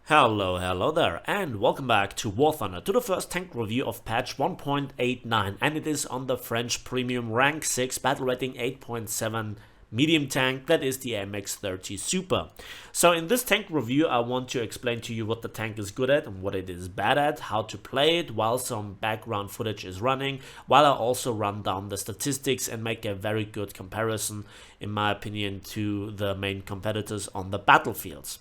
Hello there, and welcome back to War Thunder, to the first tank review of patch 1.89, and it is on the French premium rank 6 battle rating 8.7 medium tank, that is the AMX-30 Super. So in this tank review I want to explain to you what the tank is good at and what it is bad at, how to play it while some background footage is running, while I also run down the statistics and make a very good comparison, in my opinion, to the main competitors on the battlefields.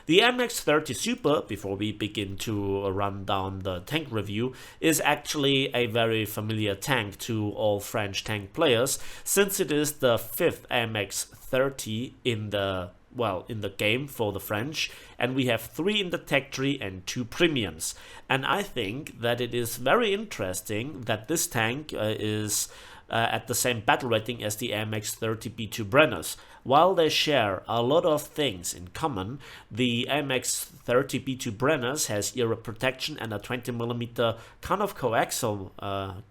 The AMX-30 Super, before we begin to run down the tank review, is actually a very familiar tank to all French tank players, since it is the 5th AMX-30 in the game for the French, and we have 3 in the tech tree and 2 premiums. And I think that it is very interesting that this tank is at the same battle rating as the AMX-30 B2 Brenners. While they share a lot of things in common, the AMX-30 B2 Brenners has era protection and a 20mm kind of coaxial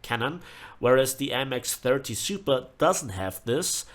cannon, whereas the AMX-30 Super doesn't have this.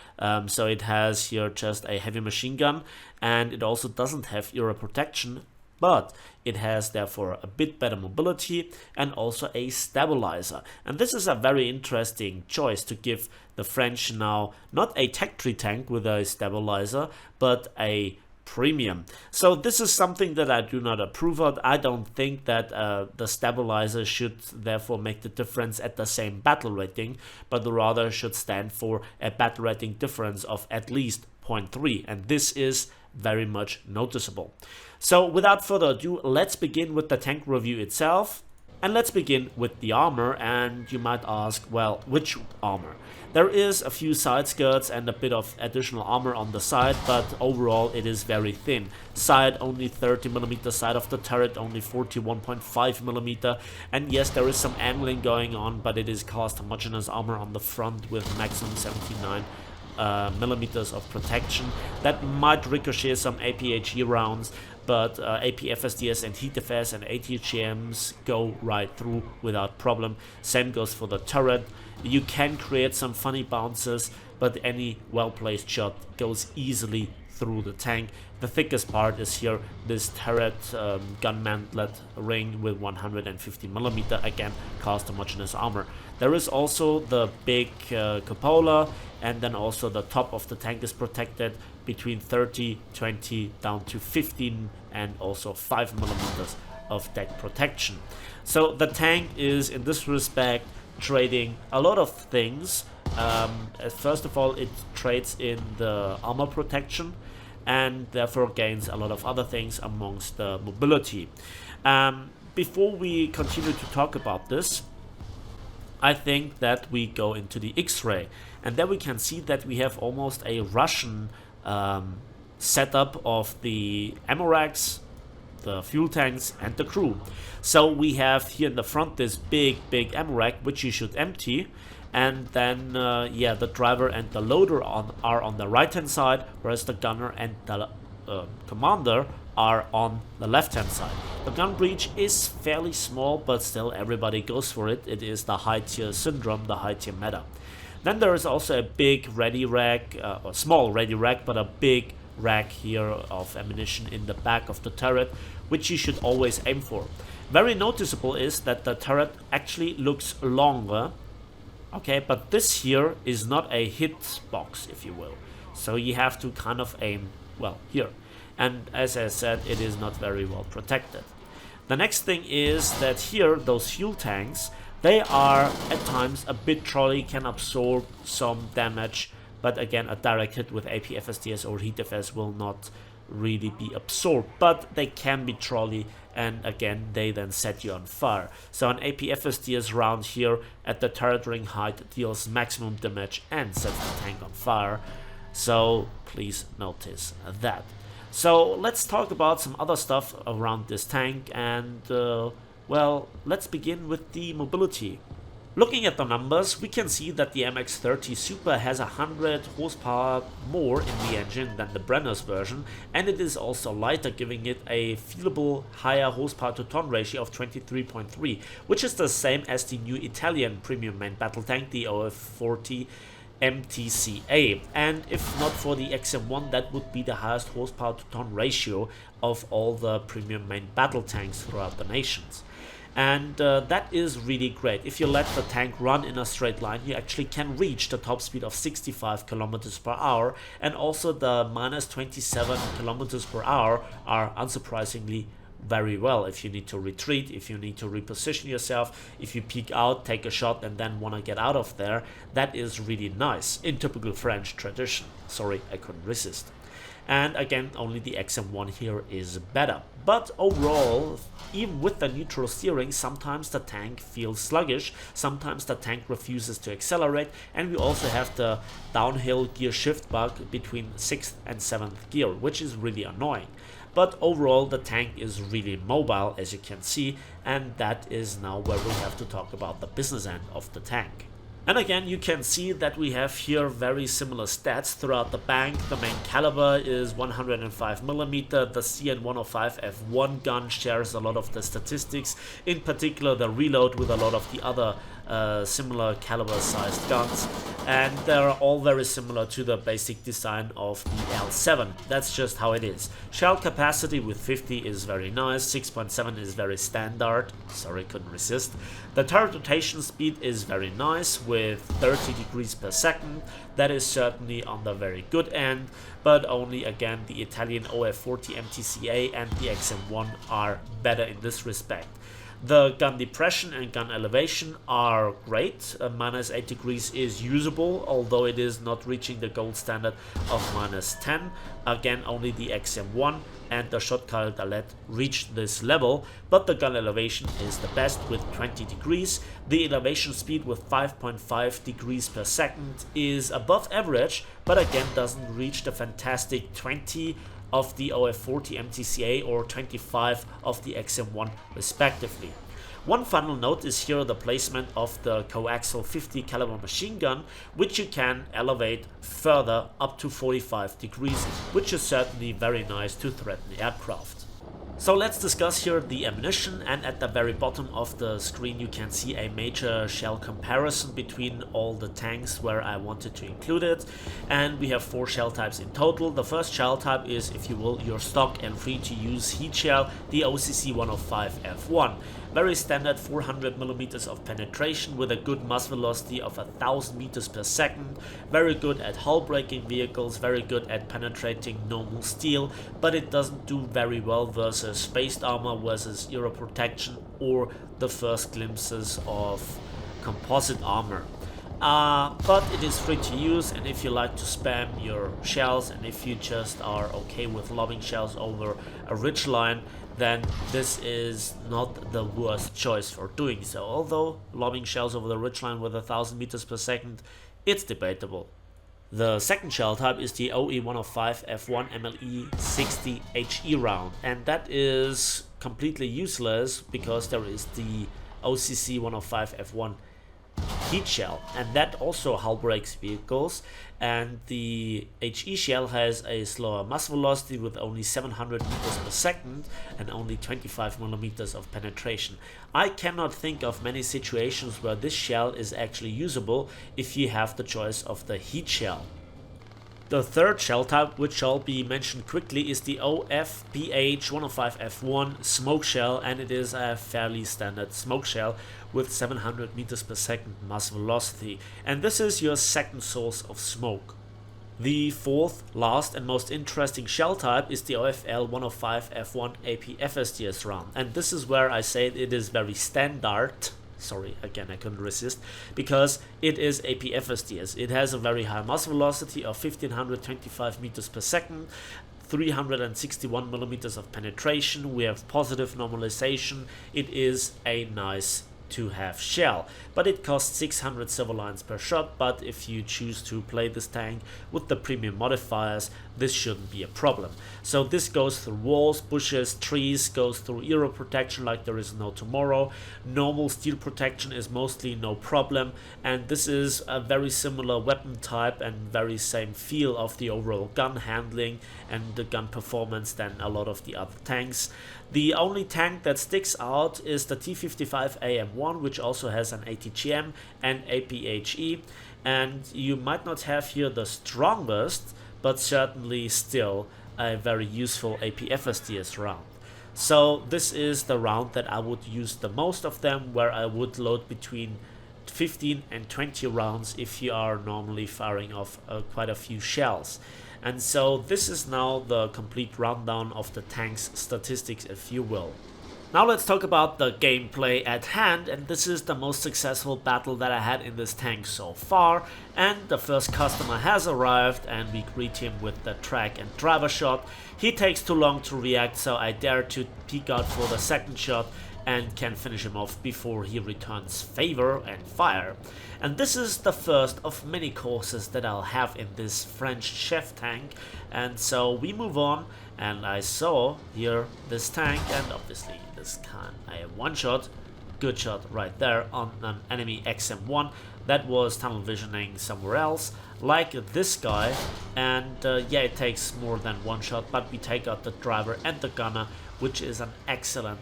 So it has here just a heavy machine gun, and it also doesn't have era protection, but it has therefore a bit better mobility and also a stabilizer. And this is a very interesting choice to give the French now not a tech tree tank with a stabilizer, but a premium. So this is something that I do not approve of. I don't think that the stabilizer should therefore make the difference at the same battle rating, but rather should stand for a battle rating difference of at least 0.3, and this is very much noticeable. So without further ado, let's begin with the tank review itself, and let's begin with the armor. And you might ask, well, which armor? There is a few side skirts and a bit of additional armor on the side, but overall it is very thin. Side only 30mm, side of the turret only 41.5mm, and yes, there is some angling going on, but it is cast homogeneous armor on the front with maximum 79 millimeters of protection. That might ricochet some APHE rounds, but AP-FSDS and HEAT-FS and ATGMs go right through without problem. Same goes for the turret. You can create some funny bounces, but any well-placed shot goes easily through the tank. The thickest part is here, this turret gun mantlet ring with 150mm, again cast homogeneous armor. There is also the big cupola, and then also the top of the tank is protected between 30, 20 down to 15 and also 5mm of deck protection. So the tank is in this respect trading a lot of things. First of all, it trades in the armor protection and therefore gains a lot of other things amongst the mobility. Before we continue to talk about this, I think that we go into the X-ray, and there we can see that we have almost a Russian setup of the Ammarax, the fuel tanks and the crew. So we have here in the front this big Ammarax, which you should empty, and then the driver and the loader are on the right hand side, whereas the gunner and the commander are on the left hand side. The gun breech is fairly small, but still everybody goes for it. It is the high tier syndrome, the high tier meta. Then there is also a big ready rack, or small ready rack, but a big rack here of ammunition in the back of the turret, which you should always aim for. Very noticeable is that the turret actually looks longer, okay, but this here is not a hit box, if you will. So you have to kind of aim, well, here. And as I said, it is not very well protected. The next thing is that here, those fuel tanks, they are at times a bit trolley, can absorb some damage, but again, a direct hit with AP-FSDS or HEAT-FS will not really be absorbed, but they can be trolley, and again, they then set you on fire. So an AP-FSDS round here at the turret ring height deals maximum damage and sets the tank on fire, so please notice that. So let's talk about some other stuff around this tank, and well, let's begin with the mobility. Looking at the numbers, we can see that the AMX-30 Super has 100 horsepower more in the engine than the Brenner's version, and it is also lighter, giving it a feelable higher horsepower to ton ratio of 23.3, which is the same as the new Italian premium main battle tank, the OF40 MTCA, and if not for the XM1, that would be the highest horsepower to ton ratio of all the premium main battle tanks throughout the nations. And that is really great. If you let the tank run in a straight line, you actually can reach the top speed of 65 kilometers per hour, and also the minus 27 kilometers per hour are unsurprisingly very well. If you need to retreat, if you need to reposition yourself, if you peek out, take a shot and then want to get out of there, that is really nice in typical French tradition. Sorry, I couldn't resist. And again, only the XM1 here is better. But overall, even with the neutral steering, sometimes the tank feels sluggish, sometimes the tank refuses to accelerate, and we also have the downhill gear shift bug between 6th and 7th gear, which is really annoying. But overall, the tank is really mobile, as you can see, and that is now where we have to talk about the business end of the tank. And again, you can see that we have here very similar stats throughout the bank. The main caliber is 105mm. The CN105F1 gun shares a lot of the statistics, in particular the reload with a lot of the other similar caliber sized guns, and they're all very similar to the basic design of the L7. That's just how it is. Shell capacity with 50 is very nice, 6.7 is very standard, sorry, couldn't resist. The turret rotation speed is very nice with 30 degrees per second. That is certainly on the very good end, but only again the Italian OF40 MTCA and the XM1 are better in this respect. The gun depression and gun elevation are great. Minus 8 degrees is usable, although it is not reaching the gold standard of minus 10. Again, only the XM1 and the shot card Dalet reached this level, but the gun elevation is the best with 20 degrees. The elevation speed with 5.5 degrees per second is above average, but again doesn't reach the fantastic 20 of the OF40 MTCA or 25 of the XM1 respectively. One final note is here the placement of the coaxial 50 caliber machine gun, which you can elevate further up to 45 degrees, which is certainly very nice to threaten the aircraft. So let's discuss here the ammunition, and at the very bottom of the screen you can see a major shell comparison between all the tanks where I wanted to include it, and we have 4 shell types in total. The first shell type is, if you will, your stock and free to use heat shell, the OCC 105F1. Very standard 400mm of penetration with a good muzzle velocity of 1000 meters per second, very good at hull breaking vehicles, very good at penetrating normal steel, but it doesn't do very well versus spaced armor, versus Euro protection, or the first glimpses of composite armor. But it is free to use, and if you like to spam your shells, and if you just are okay with lobbing shells over a ridgeline, then this is not the worst choice for doing so. Although lobbing shells over the ridgeline with 1000 meters per second, it's debatable. The second shell type is the OE105F1 MLE 60HE round, and that is completely useless because there is the OCC 105F1 heat shell, and that also hull breaks vehicles, and the HE shell has a slower muzzle velocity with only 700 meters per second and only 25mm of penetration. I cannot think of many situations where this shell is actually usable if you have the choice of the heat shell. The third shell type, which shall be mentioned quickly, is the OFPH105F1 smoke shell, and it is a fairly standard smoke shell with 700 meters per second muzzle velocity, and this is your second source of smoke. The fourth, last and most interesting shell type is the OFL105F1 AP-FSDS round, and this is where I say it is very standard. Sorry, again I couldn't resist, because it is AP-FSDS. It has a very high muzzle velocity of 1525 meters per second, 361mm of penetration, we have positive normalization. It is a nice to have shell, but it costs 600 silver lines per shot. But if you choose to play this tank with the premium modifiers, this shouldn't be a problem. So this goes through walls, bushes, trees, goes through Euro protection like there is no tomorrow. Normal steel protection is mostly no problem, and this is a very similar weapon type and very same feel of the overall gun handling and the gun performance than a lot of the other tanks. The only tank that sticks out is the T55 AM1, which also has an ATGM and APHE. and you might not have here the strongest, but certainly still a very useful APFSDS round. So this is the round that I would use the most of them, where I would load between 15 and 20 rounds if you are normally firing off quite a few shells. And so this is now the complete rundown of the tank's statistics, if you will. Now let's talk about the gameplay at hand, and this is the most successful battle that I had in this tank so far, and the first customer has arrived and we greet him with the track and driver shot. He takes too long to react, so I dare to peek out for the second shot and can finish him off before he returns favor and fire. And this is the first of many courses that I'll have in this French chef tank, and so we move on. And I saw here this tank, and obviously this can a one shot, good shot right there on an enemy XM1 that was tunnel visioning somewhere else, like this guy. And yeah, it takes more than one shot, but we take out the driver and the gunner, which is an excellent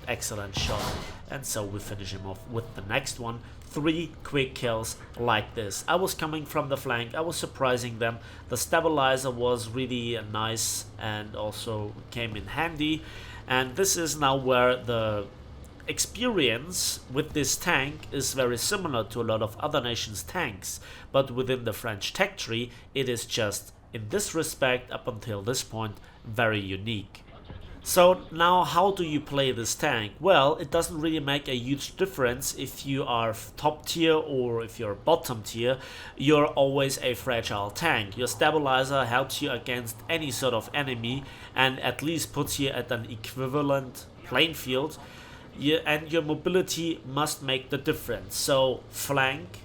shot. And so we finish him off with the next one. 3 quick kills like this. I was coming from the flank, I was surprising them. The stabilizer was really nice and also came in handy. And this is now where the experience with this tank is very similar to a lot of other nations' tanks, but within the French tech tree it is just, in this respect, up until this point, very unique. So now, how do you play this tank? Well, it doesn't really make a huge difference if you are top tier or if you're bottom tier. You're always a fragile tank. Your stabilizer helps you against any sort of enemy and at least puts you at an equivalent playing field. And your mobility must make the difference. So flank,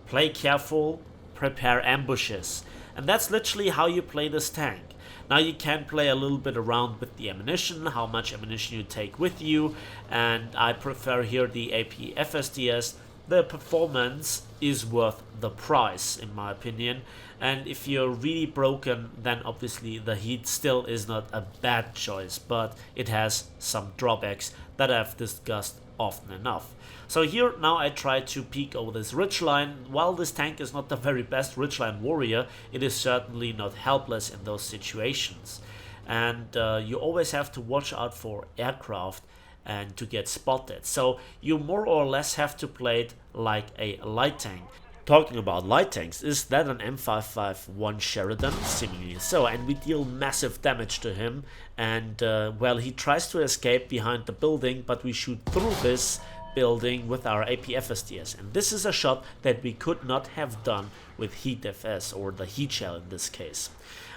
play careful, prepare ambushes. And that's literally how you play this tank. Now you can play a little bit around with the ammunition, how much ammunition you take with you, and I prefer here the AP FSDS. The performance is worth the price in my opinion, and if you're really broken, then obviously the heat still is not a bad choice, but it has some drawbacks that I've discussed often enough. So here now I try to peek over this ridgeline. While this tank is not the very best ridgeline warrior, it is certainly not helpless in those situations. And you always have to watch out for aircraft and to get spotted. So you more or less have to play it like a light tank. Talking about light tanks, is that an M551 Sheridan? Seemingly so, and we deal massive damage to him, and well, he tries to escape behind the building, but we shoot through this building with our APFSDS, and this is a shot that we could not have done with Heat FS, or the Heat Shell in this case.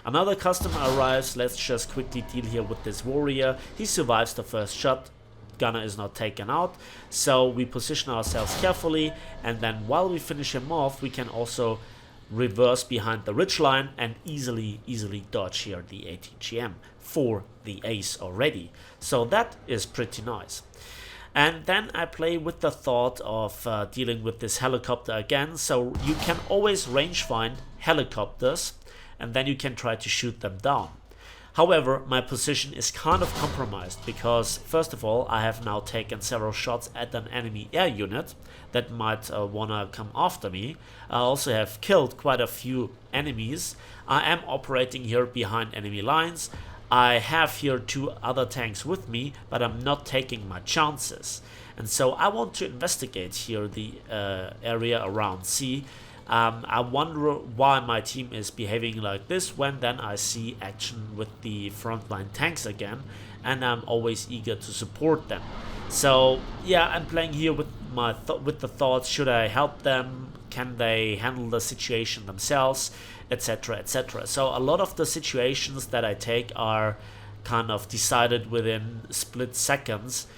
Another customer arrives. Let's just quickly deal here with this warrior. He survives the first shot. Gunner is not taken out, so we position ourselves carefully, and then while we finish him off, we can also reverse behind the ridgeline and easily dodge here the ATGM for the ace already. So that is pretty nice. And then I play with the thought of dealing with this helicopter again, so you can always range find helicopters and then you can try to shoot them down. However, my position is kind of compromised because, first of all, I have now taken several shots at an enemy air unit that might wanna come after me. I also have killed quite a few enemies. I am operating here behind enemy lines. I have here 2 other tanks with me, but I'm not taking my chances. And so I want to investigate here the area around C. I wonder why my team is behaving like this when then I see action with the frontline tanks again, and I'm always eager to support them. So yeah, I'm playing here with the thoughts: should I help them? Can they handle the situation themselves? Etc. etc. So a lot of the situations that I take are kind of decided within split seconds,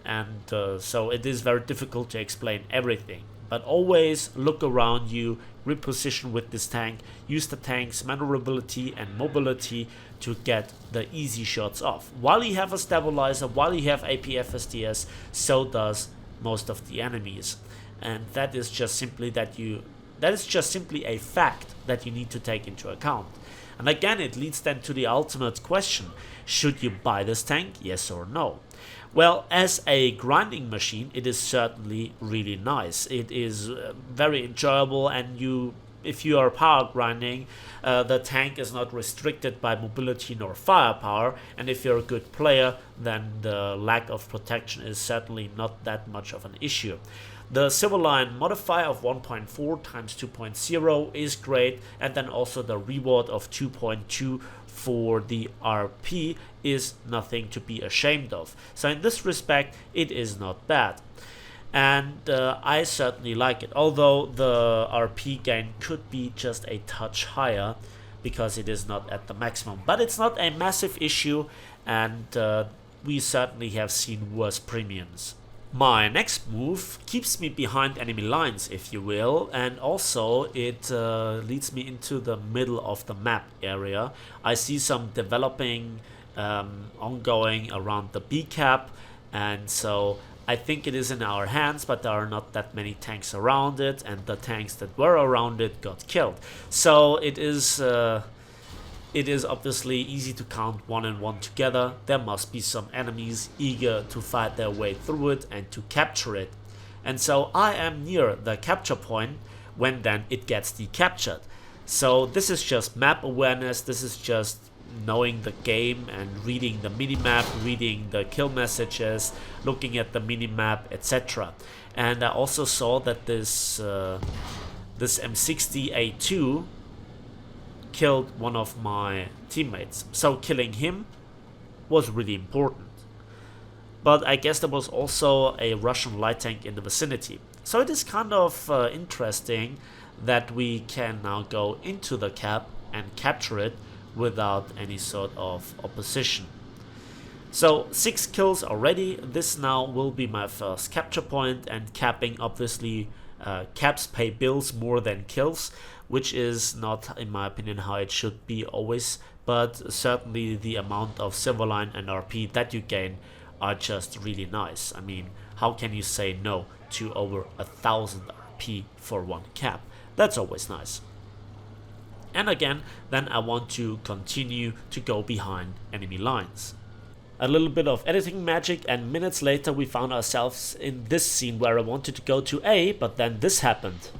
and so it is very difficult to explain everything. But always look around you, reposition with this tank, use the tank's maneuverability and mobility to get the easy shots off. While you have a stabilizer, while you have APFSDS, so does most of the enemies. And that is just simply a fact that you need to take into account. And again, it leads then to the ultimate question: should you buy this tank, yes or no? Well, as a grinding machine, it is certainly really nice. It is very enjoyable, and you if you are power grinding, the tank is not restricted by mobility nor firepower, and if you're a good player, then the lack of protection is certainly not that much of an issue. The Silverline modifier of 1.4 times 2.0 is great, and then also the reward of 2.2 for the RP is nothing to be ashamed of. So in this respect, it is not bad. And I certainly like it, although the RP gain could be just a touch higher because it is not at the maximum. But it's not a massive issue, and we certainly have seen worse premiums. My next move keeps me behind enemy lines, if you will, and also it leads me into the middle of the map area. I see some developing ongoing around the B cap, and so I think it is in our hands, but there are not that many tanks around it, and the tanks that were around it got killed. So it is obviously easy to count 1 and 1 together. There must be some enemies eager to fight their way through it and to capture it. And so I am near the capture point when then it gets decaptured. So this is just map awareness, this is just knowing the game and reading the minimap, reading the kill messages, looking at the minimap, etc. And I also saw that this M60A2 killed one of my teammates, so killing him was really important. But I guess there was also a Russian light tank in the vicinity, so it is kind of interesting that we can now go into the cap and capture it without any sort of opposition. So 6 kills already. This now will be my first capture point, and capping obviously caps pay bills more than kills, which is not, in my opinion, how it should be always, but certainly the amount of Silverline and RP that you gain are just really nice. I mean, how can you say no to over 1,000 RP for 1 cap? That's always nice. And again, then I want to continue to go behind enemy lines. A little bit of editing magic, and minutes later we found ourselves in this scene where I wanted to go to A, but then this happened.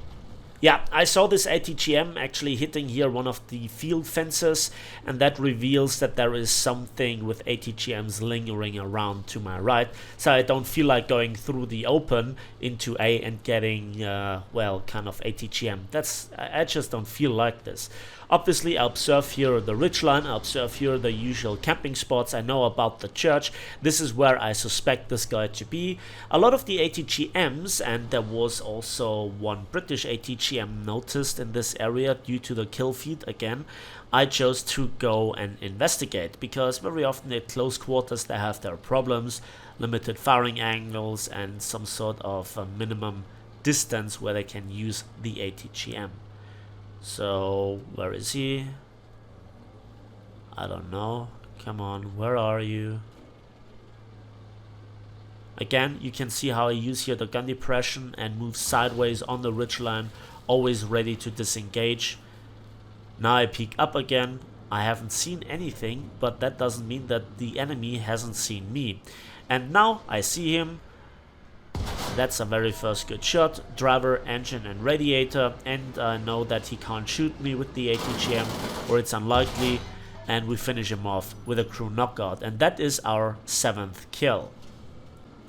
Yeah, I saw this ATGM actually hitting here one of the field fences, and that reveals that there is something with ATGMs lingering around to my right, so I don't feel like going through the open into A and getting, well, kind of ATGM. I just don't feel like this. Obviously, I observe here the ridgeline, I observe here the usual camping spots, I know about the church. This is where I suspect this guy to be. A lot of the ATGMs, and there was also one British ATGM noticed in this area due to the kill feed again, I chose to go and investigate, because very often at close quarters they have their problems, limited firing angles and some sort of minimum distance where they can use the ATGM. So, where is he? I don't know. Come on, where are you? Again, you can see how I use here the gun depression and move sideways on the ridgeline, always ready to disengage. Now I peek up again. I haven't seen anything, but that doesn't mean that the enemy hasn't seen me. And now I see him. That's a very first good shot. Driver, engine and radiator, and I know that he can't shoot me with the ATGM, or it's unlikely, and we finish him off with a crew knockout, and that is our 7th kill.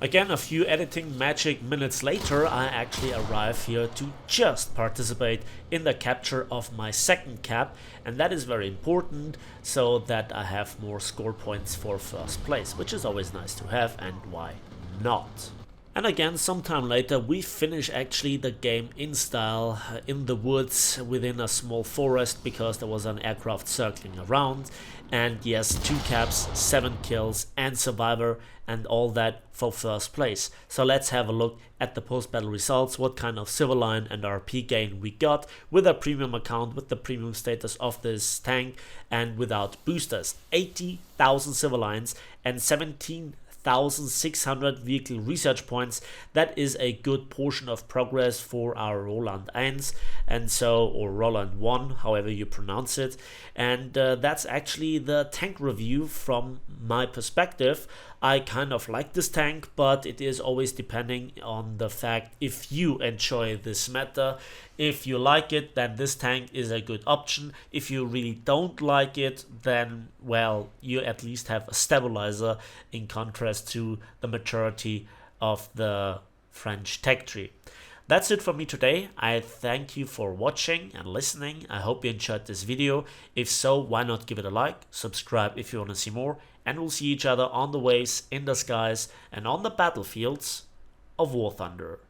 Again, a few editing magic minutes later, I actually arrive here to just participate in the capture of my 2nd cap, and that is very important so that I have more score points for first place, which is always nice to have, and why not? And again, sometime later, we finish actually the game in style, in the woods, within a small forest, because there was an aircraft circling around. And yes, 2 caps, 7 kills, and survivor, and all that for first place. So let's have a look at the post-battle results, what kind of Silverline and RP gain we got with a premium account, with the premium status of this tank, and without boosters. 80,000 Silverlines and 17,600 vehicle research points. That is a good portion of progress for our Roland 1, and so, or Roland 1, however you pronounce it. And that's actually the tank review from my perspective. I kind of like this tank, but it is always depending on the fact if you enjoy this meta. If you like it, then this tank is a good option. If you really don't like it, then well, you at least have a stabilizer in contrast to the majority of the French tech tree. That's it for me today. I thank you for watching and listening. I hope you enjoyed this video. If so, why not give it a like, subscribe if you want to see more, and we'll see each other on the waves, in the skies, and on the battlefields of War Thunder.